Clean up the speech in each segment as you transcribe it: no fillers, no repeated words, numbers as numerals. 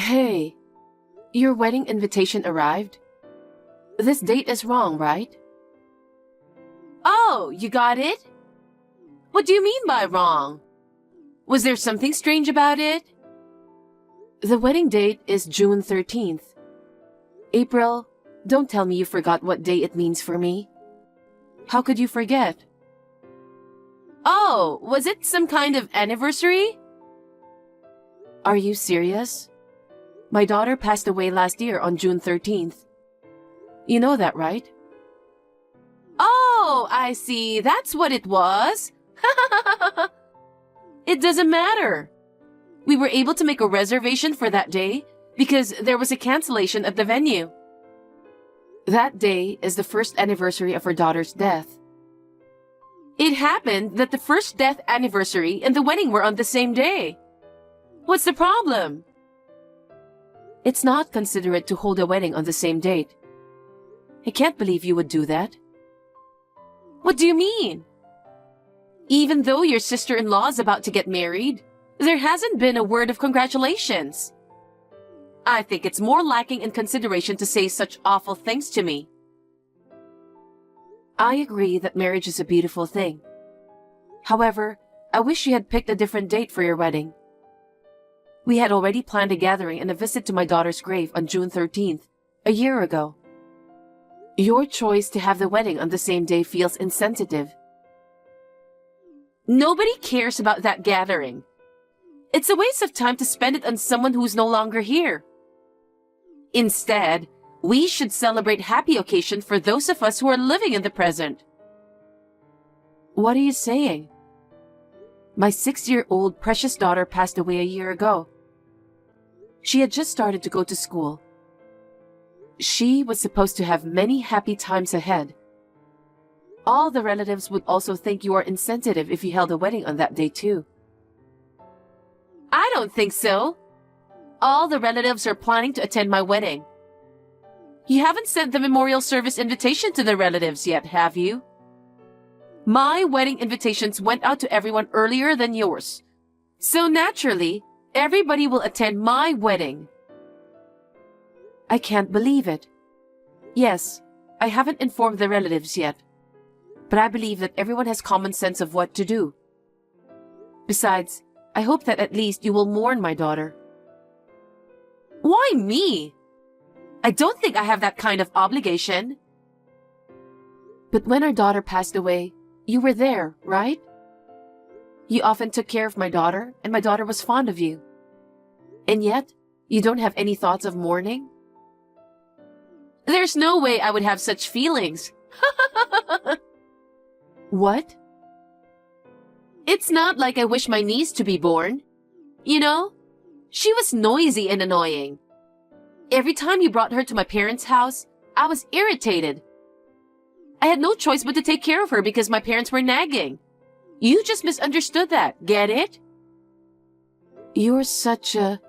Hey, your wedding invitation arrived? This date is wrong, right? Oh, you got it? What do you mean by wrong? Was there something strange about it? The wedding date is June 13th. April, don't tell me you forgot what day it means for me. How could you forget? Oh, was it some kind of anniversary? Are you serious? My daughter passed away last year on June 13th. You know that, right? Oh, I see. That's what it was. It doesn't matter. We were able to make a reservation for that day because there was a cancellation at the venue. That day is the first anniversary of her daughter's death. It happened that the first death anniversary and the wedding were on the same day. What's the problem? It's not considerate to hold a wedding on the same date. I can't believe you would do that. What do you mean? Even though your sister-in-law is about to get married, there hasn't been a word of congratulations. I think it's more lacking in consideration to say such awful things to me. I agree that marriage is a beautiful thing. However, I wish you had picked a different date for your wedding. We had already planned a gathering and a visit to my daughter's grave on June 13th, a year ago. Your choice to have the wedding on the same day feels insensitive. Nobody cares about that gathering. It's a waste of time to spend it on someone who's no longer here. Instead, we should celebrate happy occasion for those of us who are living in the present. What are you saying? My 6-year-old precious daughter passed away a year ago. She had just started to go to school. She was supposed to have many happy times ahead. All the relatives would also think you are insensitive if you held a wedding on that day too. I don't think so. All the relatives are planning to attend my wedding. You haven't sent the memorial service invitation to the relatives yet, have you? My wedding invitations went out to everyone earlier than yours. So naturally, everybody will attend my wedding. I can't believe it. Yes, I haven't informed the relatives yet, but I believe that everyone has common sense of what to do. Besides, I hope that at least you will mourn my daughter. Why me? I don't think I have that kind of obligation. But when our daughter passed away, you were there, right? You often took care of my daughter, and my daughter was fond of you. And yet, you don't have any thoughts of mourning? There's no way I would have such feelings. What? It's not like I wish my niece to be born. You know, she was noisy and annoying. Every time you brought her to my parents' house, I was irritated. I had no choice but to take care of her because my parents were nagging. You just misunderstood that, get it? You're slow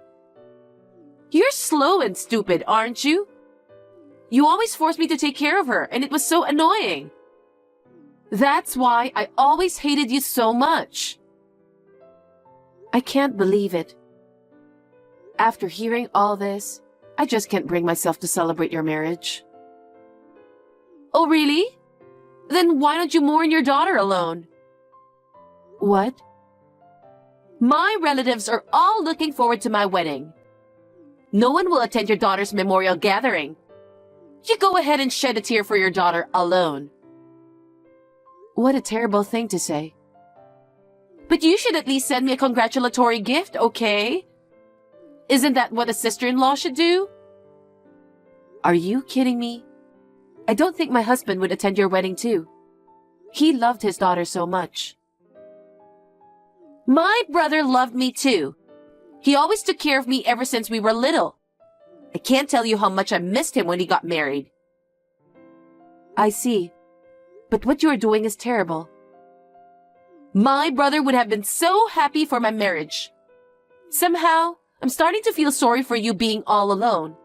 and stupid, aren't you? You always forced me to take care of her, and it was so annoying. That's why I always hated you so much. I can't believe it. After hearing all this, I just can't bring myself to celebrate your marriage. Oh, really? Then why don't you mourn your daughter alone? What? My relatives are all looking forward to my wedding. No one will attend your daughter's memorial gathering. You go ahead and shed a tear for your daughter alone. What a terrible thing to say. But you should at least send me a congratulatory gift, okay? Isn't that what a sister-in-law should do? Are you kidding me? I don't think my husband would attend your wedding too. He loved his daughter so much. My brother loved me too. He always took care of me ever since we were little. I can't tell you how much I missed him when he got married. I see. But what you are doing is terrible. My brother would have been so happy for my marriage. Somehow, I'm starting to feel sorry for you being all alone.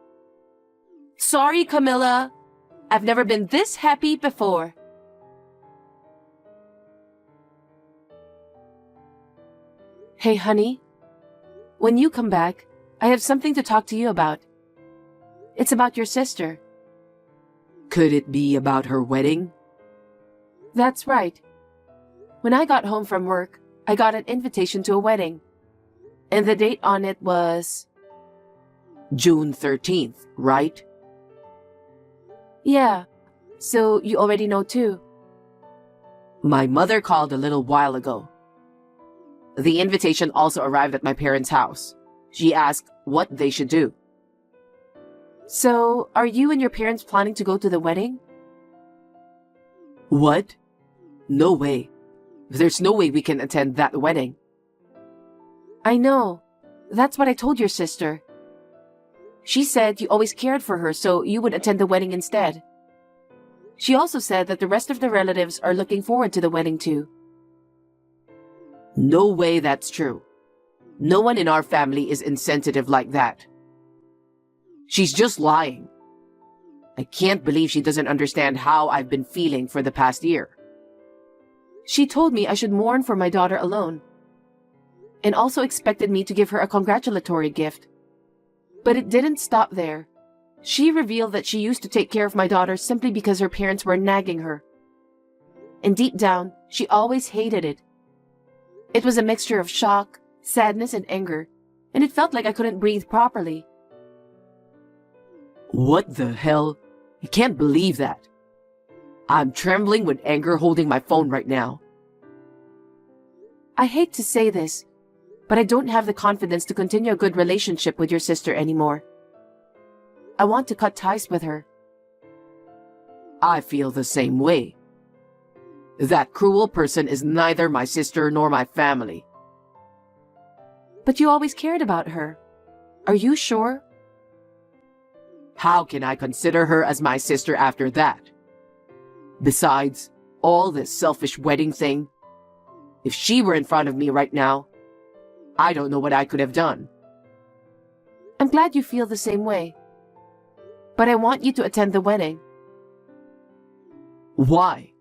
Sorry, Camilla. I've never been this happy before. Hey, honey. When you come back, I have something to talk to you about. It's about your sister. Could it be about her wedding? That's right. When I got home from work, I got an invitation to a wedding. And the date on it was... June 13th, right? Yeah. So you already know too. My mother called a little while ago. The invitation also arrived at my parents' house. She asked what they should do. So, are you and your parents planning to go to the wedding? What? No way. There's no way we can attend that wedding. I know. That's what I told your sister. She said you always cared for her, so you would attend the wedding instead. She also said that the rest of the relatives are looking forward to the wedding too. No way that's true. No one in our family is insensitive like that. She's just lying. I can't believe she doesn't understand how I've been feeling for the past year. She told me I should mourn for my daughter alone, and also expected me to give her a congratulatory gift. But it didn't stop there. She revealed that she used to take care of my daughter simply because her parents were nagging her. And deep down, she always hated it. It was a mixture of shock, sadness, and anger, and it felt like I couldn't breathe properly. What the hell? I can't believe that. I'm trembling with anger holding my phone right now. I hate to say this, but I don't have the confidence to continue a good relationship with your sister anymore. I want to cut ties with her. I feel the same way. That cruel person is neither my sister nor my family. But you always cared about her. Are you sure? How can I consider her as my sister after that? Besides, all this selfish wedding thing. If she were in front of me right now, I don't know what I could have done. I'm glad you feel the same way. But I want you to attend the wedding. Why?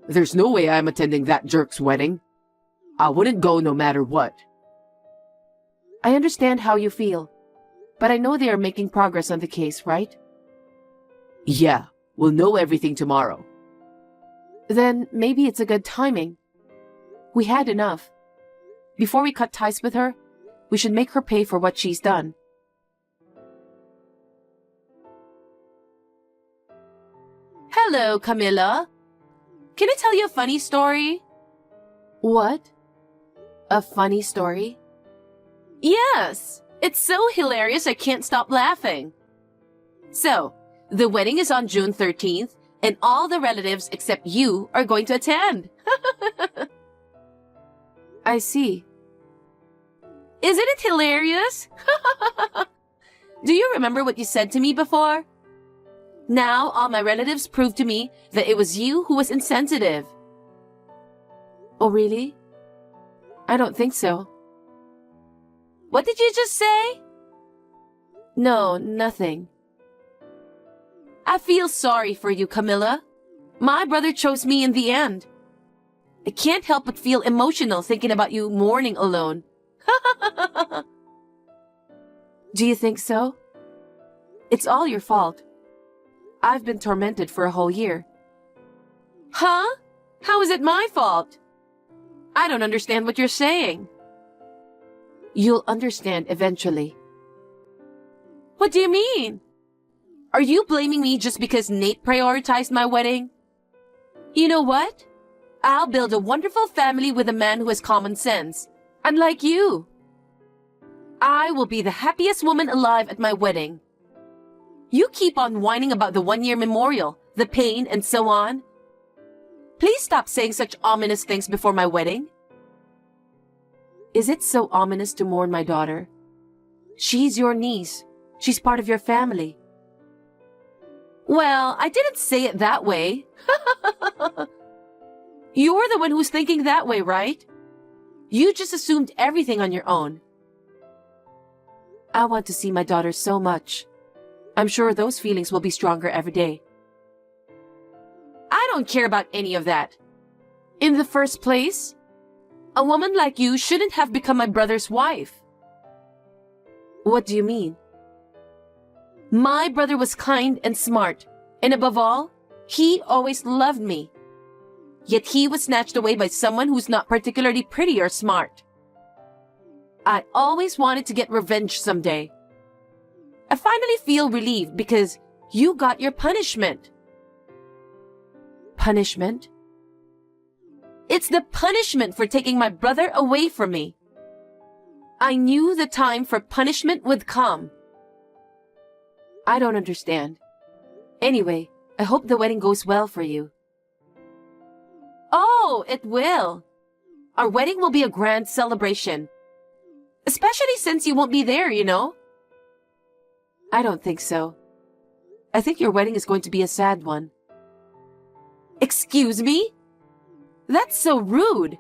There's no way I'm attending that jerk's wedding. I wouldn't go no matter what. I understand how you feel, but I know they are making progress on the case, right? Yeah, we'll know everything tomorrow. Then maybe it's a good timing. We had enough. Before we cut ties with her, we should make her pay for what she's done. Hello, Camilla. Can I tell you a funny story? What? A funny story? Yes! It's so hilarious I can't stop laughing. So, the wedding is on June 13th, and all the relatives except you are going to attend. I see. Isn't it hilarious? Do you remember what you said to me before? Now all my relatives proved to me that it was you who was insensitive. Oh, really? I don't think so. What did you just say? No, nothing. I feel sorry for you, Camilla. My brother chose me in the end. I can't help but feel emotional thinking about you mourning alone. Do you think so? It's all your fault. I've been tormented for a whole year. Huh? How is it my fault? I don't understand what you're saying. You'll understand eventually. What do you mean? Are you blaming me just because Nate prioritized my wedding? You know what? I'll build a wonderful family with a man who has common sense, unlike you. I will be the happiest woman alive at my wedding. You keep on whining about the one-year memorial, the pain, and so on. Please stop saying such ominous things before my wedding. Is it so ominous to mourn my daughter? She's your niece. She's part of your family. Well, I didn't say it that way. You're the one who's thinking that way, right? You just assumed everything on your own. I want to see my daughter so much. I'm sure those feelings will be stronger every day. I don't care about any of that. In the first place, a woman like you shouldn't have become my brother's wife. What do you mean? My brother was kind and smart, and above all, he always loved me. Yet he was snatched away by someone who's not particularly pretty or smart. I always wanted to get revenge someday. I finally feel relieved because you got your punishment. Punishment? It's the punishment for taking my brother away from me. I knew the time for punishment would come. I don't understand. Anyway, I hope the wedding goes well for you. Oh, it will. Our wedding will be a grand celebration. Especially since you won't be there, you know? I don't think so. I think your wedding is going to be a sad one. Excuse me? That's so rude.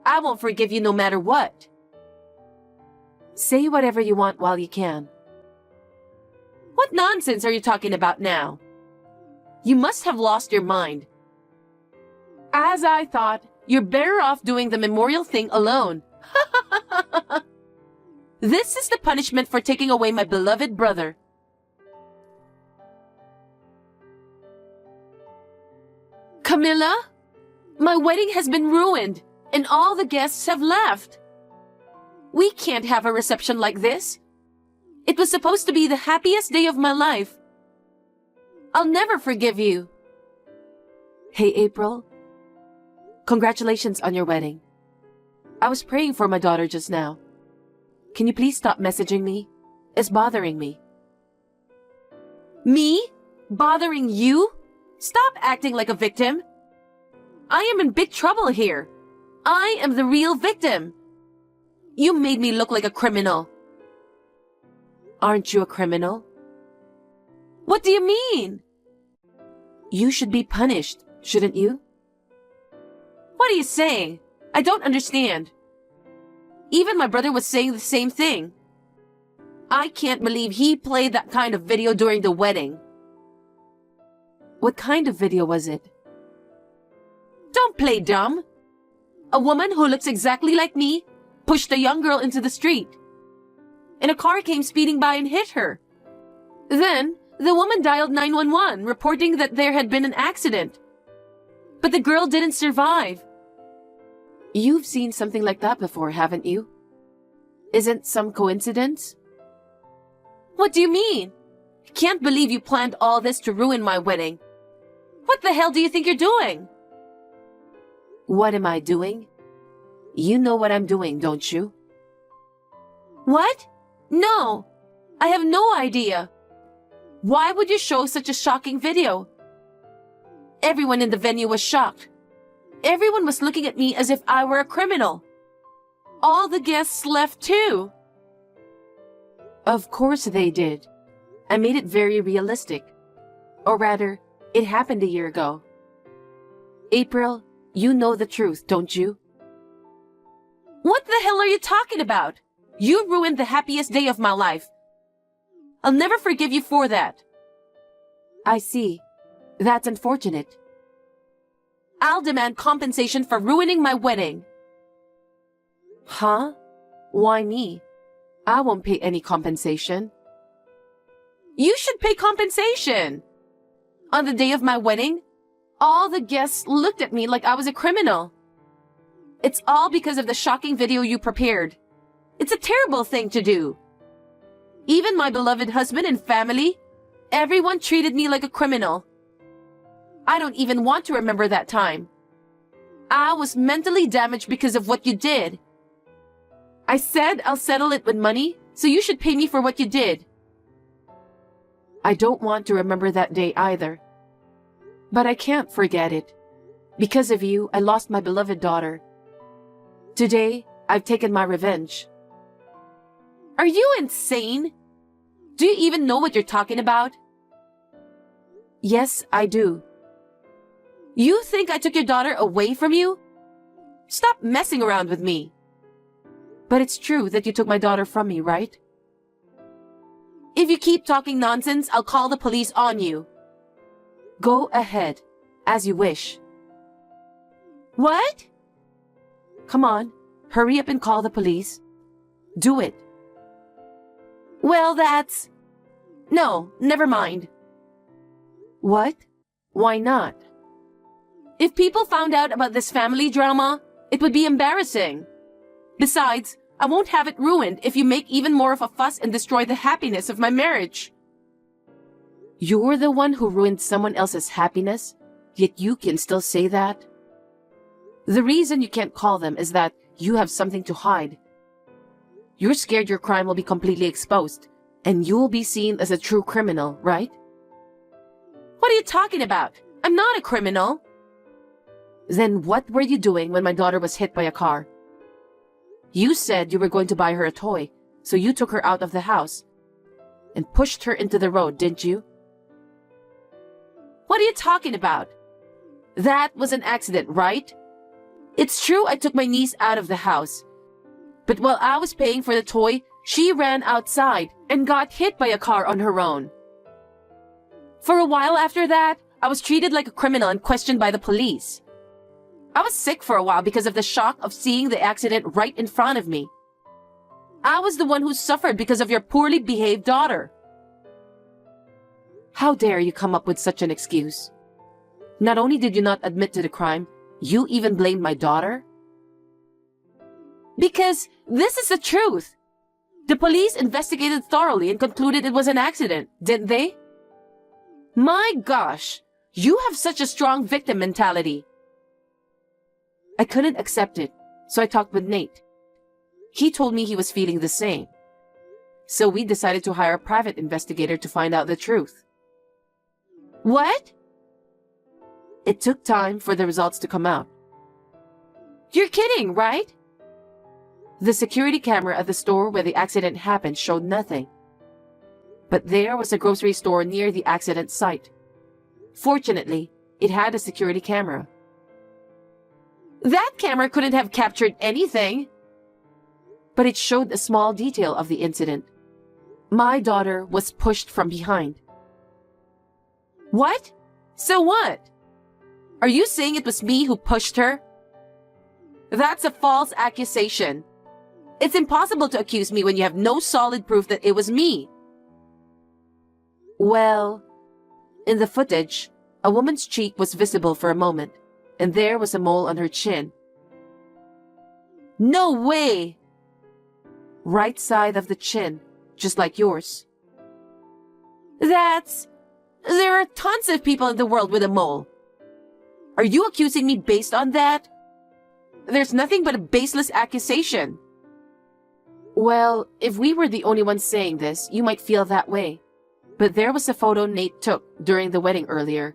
I won't forgive you no matter what. Say whatever you want while you can. What nonsense are you talking about now? You must have lost your mind. As I thought, you're better off doing the memorial thing alone. This is the punishment for taking away my beloved brother. Camilla, my wedding has been ruined, and all the guests have left. We can't have a reception like this. It was supposed to be the happiest day of my life. I'll never forgive you. Hey, April. Congratulations on your wedding. I was praying for my daughter just now. Can you please stop messaging me? It's bothering me. Me? Bothering you? Stop acting like a victim. I am in big trouble here. I am the real victim. You made me look like a criminal. Aren't you a criminal? What do you mean? You should be punished, shouldn't you? What are you saying? I don't understand. Even my brother was saying the same thing. I can't believe he played that kind of video during the wedding. What kind of video was it? Don't play dumb. A woman who looks exactly like me pushed a young girl into the street, and a car came speeding by and hit her. Then, the woman dialed 911, reporting that there had been an accident. But the girl didn't survive. You've seen something like that before, haven't you? Isn't some coincidence? What do you mean? I can't believe you planned all this to ruin my wedding. What the hell do you think you're doing? What am I doing? You know what I'm doing, don't you? What? No, I have no idea. Why would you show such a shocking video? Everyone in the venue was shocked. Everyone was looking at me as if I were a criminal. All the guests left too. Of course they did. I made it very realistic. Or rather, it happened a year ago. April, you know the truth, don't you? What the hell are you talking about? You ruined the happiest day of my life. I'll never forgive you for that. I see. That's unfortunate. I'll demand compensation for ruining my wedding. Huh? Why me? I won't pay any compensation. You should pay compensation. On the day of my wedding, all the guests looked at me like I was a criminal. It's all because of the shocking video you prepared. It's a terrible thing to do. Even my beloved husband and family, everyone treated me like a criminal. I don't even want to remember that time. I was mentally damaged because of what you did. I said I'll settle it with money, so you should pay me for what you did. I don't want to remember that day either. But I can't forget it. Because of you, I lost my beloved daughter. Today, I've taken my revenge. Are you insane? Do you even know what you're talking about? Yes, I do. You think I took your daughter away from you? Stop messing around with me. But it's true that you took my daughter from me, right? If you keep talking nonsense, I'll call the police on you. Go ahead, as you wish. What? Come on, hurry up and call the police. Do it. Well, that's... No, never mind. What? Why not? If people found out about this family drama, it would be embarrassing. Besides, I won't have it ruined if you make even more of a fuss and destroy the happiness of my marriage. You're the one who ruined someone else's happiness, yet you can still say that? The reason you can't call them is that you have something to hide. You're scared your crime will be completely exposed, and you'll be seen as a true criminal, right? What are you talking about? I'm not a criminal. Then what were you doing when my daughter was hit by a car? You said you were going to buy her a toy, so you took her out of the house and pushed her into the road, didn't you? What are you talking about? That was an accident, right? It's true I took my niece out of the house. But while I was paying for the toy, she ran outside and got hit by a car on her own. For a while after that, I was treated like a criminal and questioned by the police. I was sick for a while because of the shock of seeing the accident right in front of me. I was the one who suffered because of your poorly behaved daughter. How dare you come up with such an excuse? Not only did you not admit to the crime, you even blamed my daughter? Because this is the truth. The police investigated thoroughly and concluded it was an accident, didn't they? My gosh, you have such a strong victim mentality. I couldn't accept it, so I talked with Nate. He told me he was feeling the same. So we decided to hire a private investigator to find out the truth. What? It took time for the results to come out. You're kidding, right? The security camera at the store where the accident happened showed nothing. But there was a grocery store near the accident site. Fortunately, it had a security camera. That camera couldn't have captured anything. But it showed a small detail of the incident. My daughter was pushed from behind. What? So what? Are you saying it was me who pushed her? That's a false accusation. It's impossible to accuse me when you have no solid proof that it was me. Well, in the footage, a woman's cheek was visible for a moment, and there was a mole on her chin. No way! Right side of the chin, just like yours. There are tons of people in the world with a mole. Are you accusing me based on that? There's nothing but a baseless accusation. Well, if we were the only ones saying this, you might feel that way. But there was a photo Nate took during the wedding earlier,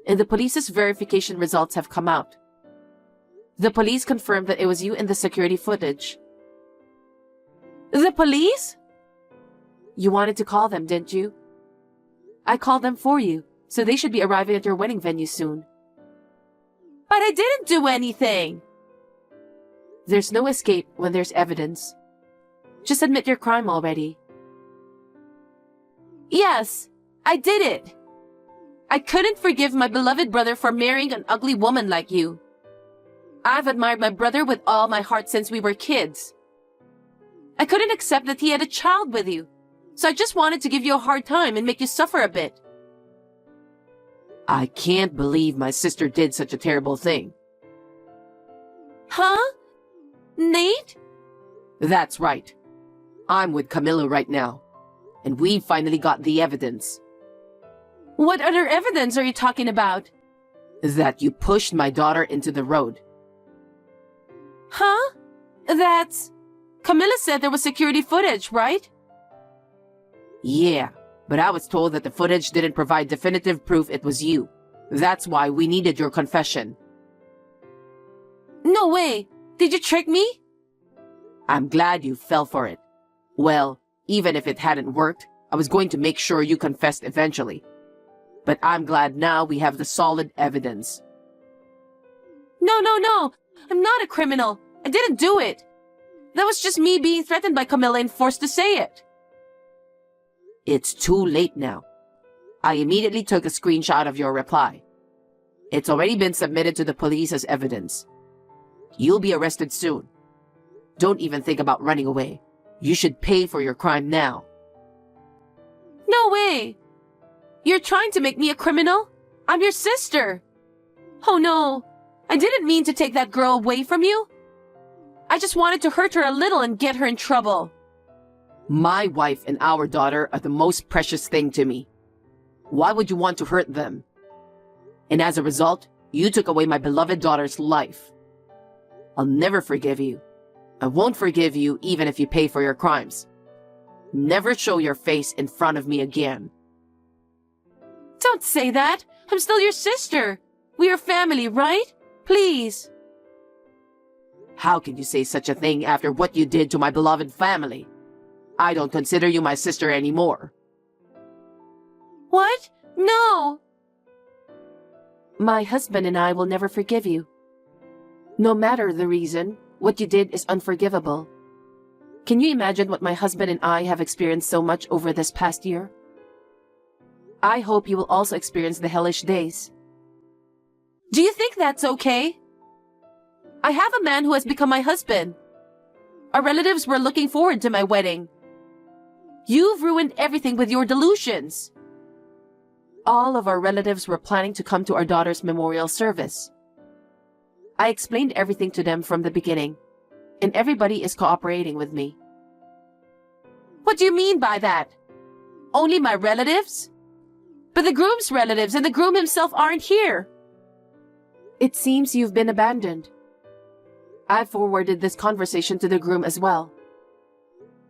and the police's verification results have come out. The police confirmed that it was you in the security footage. The police? You wanted to call them, didn't you? I called them for you, so they should be arriving at your wedding venue soon. But I didn't do anything. There's no escape when there's evidence. Just admit your crime already. Yes, I did it. I couldn't forgive my beloved brother for marrying an ugly woman like you. I've admired my brother with all my heart since we were kids. I couldn't accept that he had a child with you, so I just wanted to give you a hard time and make you suffer a bit. I can't believe my sister did such a terrible thing. Huh? Nate? That's right. I'm with Camilla right now, and we finally got the evidence. What other evidence are you talking about? That you pushed my daughter into the road. Huh? Camilla said there was security footage, right? Yeah, but I was told that the footage didn't provide definitive proof it was you. That's why we needed your confession. No way! Did you trick me? I'm glad you fell for it. Well, even if it hadn't worked, I was going to make sure you confessed eventually. But I'm glad now we have the solid evidence. No. I'm not a criminal. I didn't do it. That was just me being threatened by Camilla and forced to say it. It's too late now. I immediately took a screenshot of your reply. It's already been submitted to the police as evidence. You'll be arrested soon. Don't even think about running away. You should pay for your crime now. No way! You're trying to make me a criminal? I'm your sister! Oh no! I didn't mean to take that girl away from you. I just wanted to hurt her a little and get her in trouble. My wife and our daughter are the most precious thing to me. Why would you want to hurt them? And as a result, you took away my beloved daughter's life. I'll never forgive you. I won't forgive you even if you pay for your crimes. Never show your face in front of me again. Don't say that. I'm still your sister. We are family, right? Please. How can you say such a thing after what you did to my beloved family? I don't consider you my sister anymore. What? No! My husband and I will never forgive you. No matter the reason, what you did is unforgivable. Can you imagine what my husband and I have experienced so much over this past year? I hope you will also experience the hellish days. Do you think that's okay? I have a man who has become my husband. Our relatives were looking forward to my wedding. You've ruined everything with your delusions. All of our relatives were planning to come to our daughter's memorial service. I explained everything to them from the beginning, and everybody is cooperating with me. What do you mean by that? Only my relatives? But the groom's relatives and the groom himself aren't here. It seems you've been abandoned. I forwarded this conversation to the groom as well.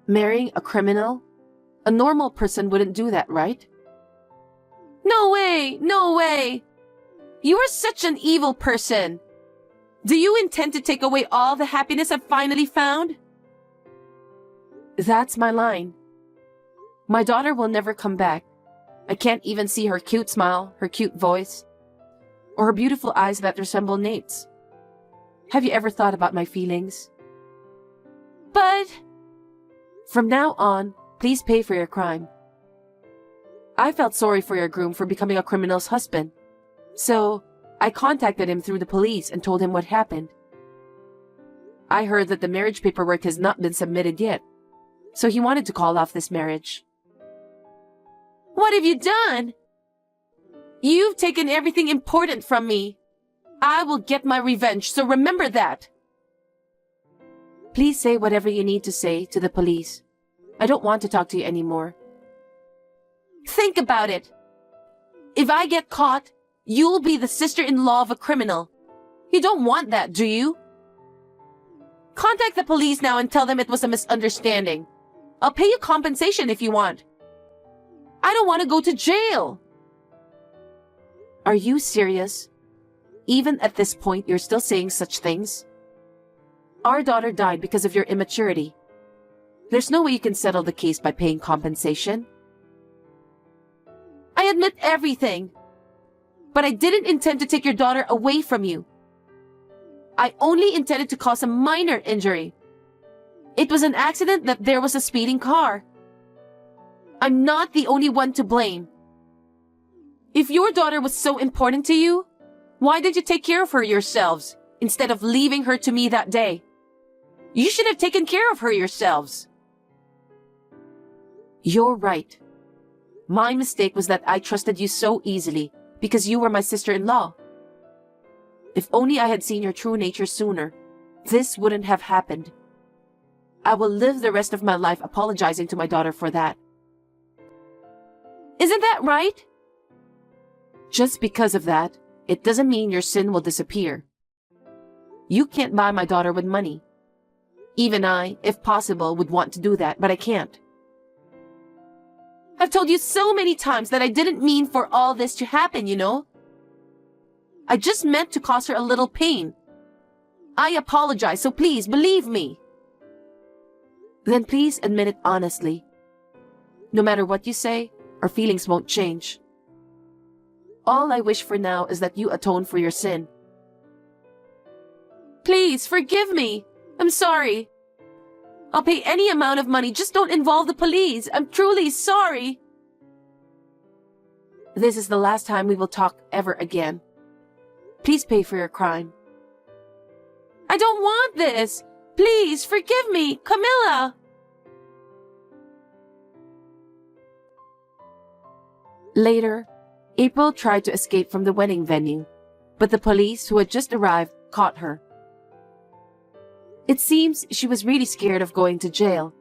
Marrying a criminal? A normal person wouldn't do that, right? No way! No way! You are such an evil person. Do you intend to take away all the happiness I've finally found? That's my line. My daughter will never come back. I can't even see her cute smile, her cute voice, or her beautiful eyes that resemble Nate's. Have you ever thought about my feelings? But... From now on, please pay for your crime. I felt sorry for your groom for becoming a criminal's husband. So, I contacted him through the police and told him what happened. I heard that the marriage paperwork has not been submitted yet, so he wanted to call off this marriage. What have you done? You've taken everything important from me. I will get my revenge, so remember that. Please say whatever you need to say to the police. I don't want to talk to you anymore. Think about it. If I get caught, you'll be the sister-in-law of a criminal. You don't want that, do you? Contact the police now and tell them it was a misunderstanding. I'll pay you compensation if you want. I don't want to go to jail. Are you serious? Even at this point, you're still saying such things? Our daughter died because of your immaturity. There's no way you can settle the case by paying compensation. I admit everything. But I didn't intend to take your daughter away from you. I only intended to cause a minor injury. It was an accident that there was a speeding car. I'm not the only one to blame. If your daughter was so important to you, why didn't you take care of her yourselves instead of leaving her to me that day? You should have taken care of her yourselves. You're right. My mistake was that I trusted you so easily because you were my sister-in-law. If only I had seen your true nature sooner, this wouldn't have happened. I will live the rest of my life apologizing to my daughter for that. Isn't that right? Just because of that, it doesn't mean your sin will disappear. You can't buy my daughter with money. Even I, if possible, would want to do that, but I can't. I've told you so many times that I didn't mean for all this to happen, you know? I just meant to cause her a little pain. I apologize, so please believe me. Then please admit it honestly. No matter what you say, our feelings won't change. All I wish for now is that you atone for your sin. Please, forgive me. I'm sorry. I'll pay any amount of money, just don't involve the police. I'm truly sorry. This is the last time we will talk ever again. Please pay for your crime. I don't want this. Please, forgive me, Camilla. Later, April tried to escape from the wedding venue, but the police who had just arrived caught her. It seems she was really scared of going to jail.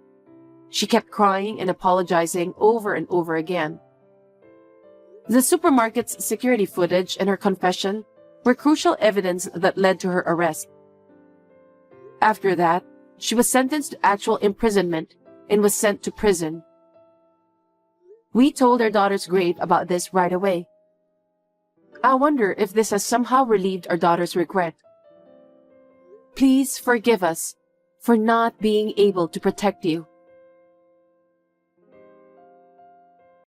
She kept crying and apologizing over and over again. The supermarket's security footage and her confession were crucial evidence that led to her arrest. After that, she was sentenced to actual imprisonment and was sent to prison. We told our daughter's grave about this right away. I wonder if this has somehow relieved our daughter's regret. Please forgive us for not being able to protect you.